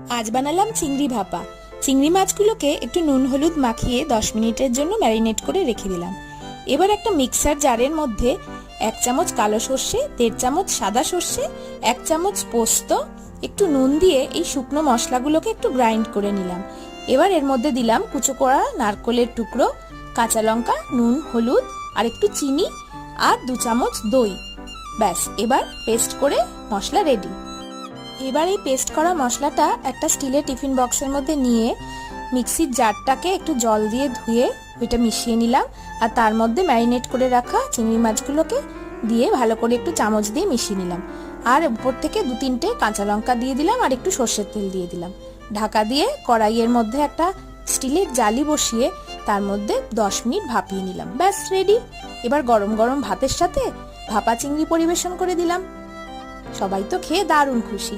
আজ বানালাম চিংড়ি ভাপা। চিংড়ি মাছগুলোকে একটু নুন হলুদ মাখিয়ে 10 মিনিটের জন্য ম্যারিনেট করে রেখে দিলাম। এবার একটা মিক্সার জারের মধ্যে 1 চামচ কালো সর্ষে, 1.5 চামচ সাদা সর্ষে, 1 চামচ পোস্ত, একটু নুন দিয়ে এই শুকনো মশলাগুলোকে একটু গ্রাইন্ড করে নিলাম। এবার এর মধ্যে দিলাম কুচো করা নারকেলের টুকরো, কাঁচা লঙ্কা, নুন হলুদ আর একটু চিনি আর 2 চামচ দই। ব্যাস, এবার পেস্ট করে মশলা রেডি। এবার এই পেস্ট করা মশলাটা একটা স্টিলের টিফিন বক্সের মধ্যে নিয়ে মিক্সির জারটাকে একটু জল দিয়ে ধুয়ে ওইটা মিশিয়ে নিলাম, আর তার মধ্যে ম্যারিনেট করে রাখা চিংড়ি মাছগুলোকে দিয়ে ভালো করে একটু চামচ দিয়ে মিশিয়ে নিলাম। আর উপর থেকে 2-3টে কাঁচা লঙ্কা দিয়ে দিলাম আর একটু সর্ষের তেল দিয়ে দিলাম। ঢাকা দিয়ে কড়াইয়ের মধ্যে একটা স্টিলের জালি বসিয়ে তার মধ্যে 10 মিনিট ভাপিয়ে নিলাম। ব্যাস রেডি। এবার গরম গরম ভাতের সাথে ভাপা চিংড়ি পরিবেশন করে দিলাম। সবাই তো খেয়ে দারুণ খুশি।